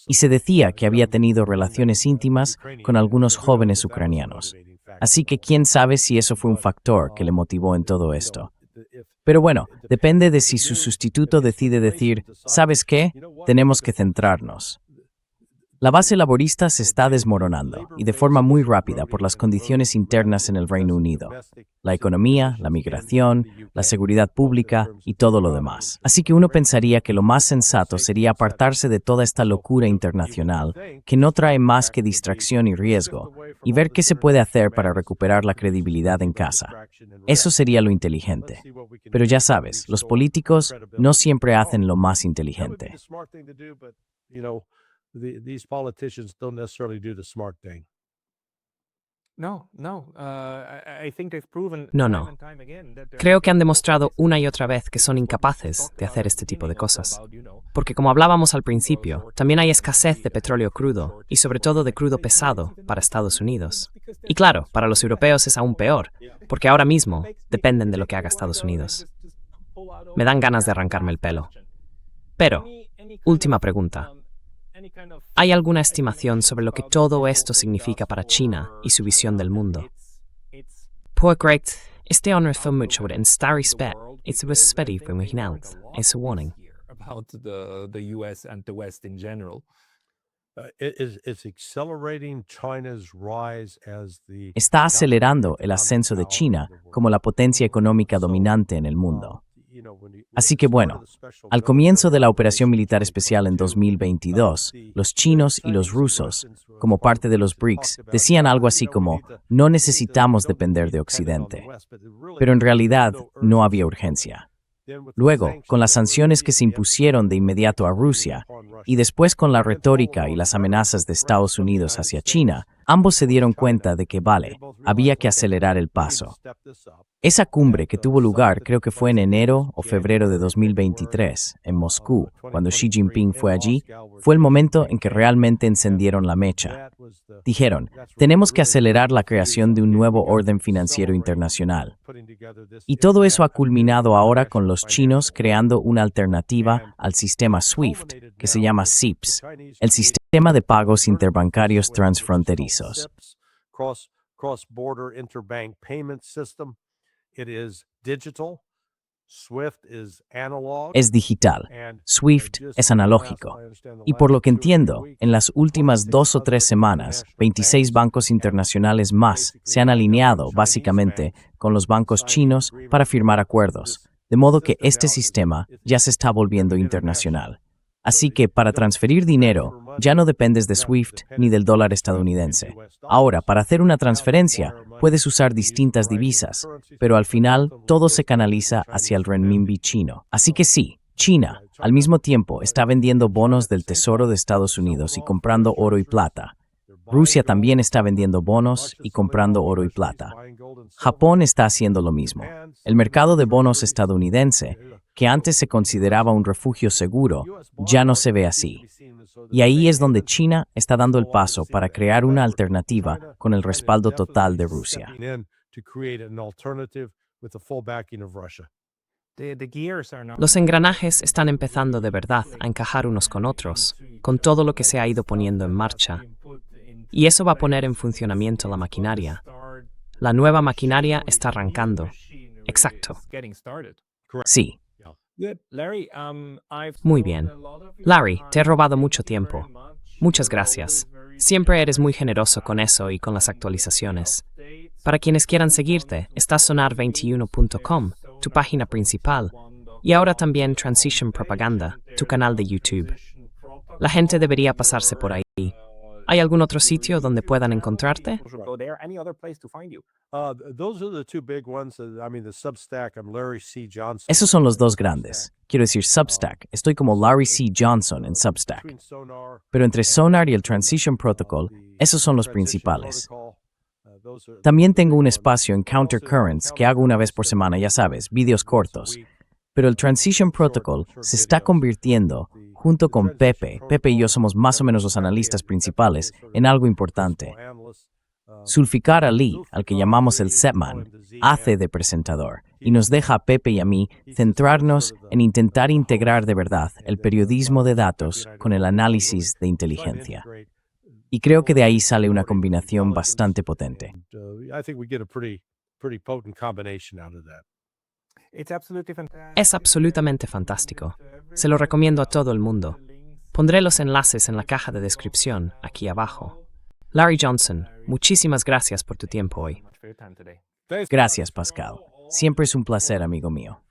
Y se decía que había tenido relaciones íntimas con algunos jóvenes ucranianos. Así que quién sabe si eso fue un factor que le motivó en todo esto. Pero bueno, depende de si su sustituto decide decir, ¿sabes qué? Tenemos que centrarnos. La base laborista se está desmoronando, y de forma muy rápida por las condiciones internas en el Reino Unido. La economía, la migración, la seguridad pública y todo lo demás. Así que uno pensaría que lo más sensato sería apartarse de toda esta locura internacional, que no trae más que distracción y riesgo, y ver qué se puede hacer para recuperar la credibilidad en casa. Eso sería lo inteligente. Pero ya sabes, los políticos no siempre hacen lo más inteligente. These politicians don't necessarily do the smart thing. No. Creo que han demostrado una y otra vez que son incapaces de hacer este tipo de cosas. Porque como hablábamos al principio, también hay escasez de petróleo crudo y sobre todo de crudo pesado para Estados Unidos. Y claro, para los europeos es aún peor, porque ahora mismo dependen de lo que haga Estados Unidos. Me dan ganas de arrancarme el pelo. Pero, última pregunta. ¿Hay alguna estimación sobre lo que todo esto significa para China y su visión del mundo? På grejt, este honor för mucho en starry spet, it's was spetty för mig helt, es warning. Está acelerando el ascenso de China como la potencia económica dominante en el mundo. Así que bueno, al comienzo de la operación militar especial en 2022, los chinos y los rusos, como parte de los BRICS, decían algo así como, no necesitamos depender de Occidente. Pero en realidad no había urgencia. Luego, con las sanciones que se impusieron de inmediato a Rusia, y después con la retórica y las amenazas de Estados Unidos hacia China, ambos se dieron cuenta de que, había que acelerar el paso. Esa cumbre que tuvo lugar, creo que fue en enero o febrero de 2023, en Moscú, cuando Xi Jinping fue allí, fue el momento en que realmente encendieron la mecha. Dijeron, tenemos que acelerar la creación de un nuevo orden financiero internacional. Y todo eso ha culminado ahora con los chinos creando una alternativa al sistema SWIFT, que se llama CIPS, el Sistema de Pagos Interbancarios Transfronterizos. Cross-border interbank payment system. It is digital. SWIFT is analog. Es digital. SWIFT es analógico. Y por lo que entiendo, en las últimas 2 o 3 semanas, 26 bancos internacionales más se han alineado, básicamente, con los bancos chinos para firmar acuerdos, de modo que este sistema ya se está volviendo internacional. Así que, para transferir dinero, ya no dependes de SWIFT ni del dólar estadounidense. Ahora, para hacer una transferencia, puedes usar distintas divisas, pero al final todo se canaliza hacia el renminbi chino. Así que sí, China, al mismo tiempo, está vendiendo bonos del Tesoro de Estados Unidos y comprando oro y plata. Rusia también está vendiendo bonos y comprando oro y plata. Japón está haciendo lo mismo. El mercado de bonos estadounidense, que antes se consideraba un refugio seguro, ya no se ve así. Y ahí es donde China está dando el paso para crear una alternativa con el respaldo total de Rusia. Los engranajes están empezando de verdad a encajar unos con otros, con todo lo que se ha ido poniendo en marcha. Y eso va a poner en funcionamiento la maquinaria. La nueva maquinaria está arrancando. Exacto. Sí. Muy bien. Larry, te he robado mucho tiempo. Muchas gracias. Siempre eres muy generoso con eso y con las actualizaciones. Para quienes quieran seguirte, está sonar21.com, tu página principal, y ahora también Transition Propaganda, tu canal de YouTube. La gente debería pasarse por ahí. ¿Hay algún otro sitio donde puedan encontrarte? Esos son los dos grandes. Quiero decir Substack. Estoy como Larry C. Johnson en Substack. Pero entre Sonar y el Transition Protocol, esos son los principales. También tengo un espacio en Countercurrents que hago una vez por semana, ya sabes, vídeos cortos. Pero el Transition Protocol se está convirtiendo, junto con Pepe y yo somos más o menos los analistas principales, en algo importante. Zulfikar Ali, al que llamamos el Setman, hace de presentador y nos deja a Pepe y a mí centrarnos en intentar integrar de verdad el periodismo de datos con el análisis de inteligencia. Y creo que de ahí sale una combinación bastante potente. Es absolutamente fantástico. Se lo recomiendo a todo el mundo. Pondré los enlaces en la caja de descripción, aquí abajo. Larry Johnson, muchísimas gracias por tu tiempo hoy. Gracias, Pascal. Siempre es un placer, amigo mío.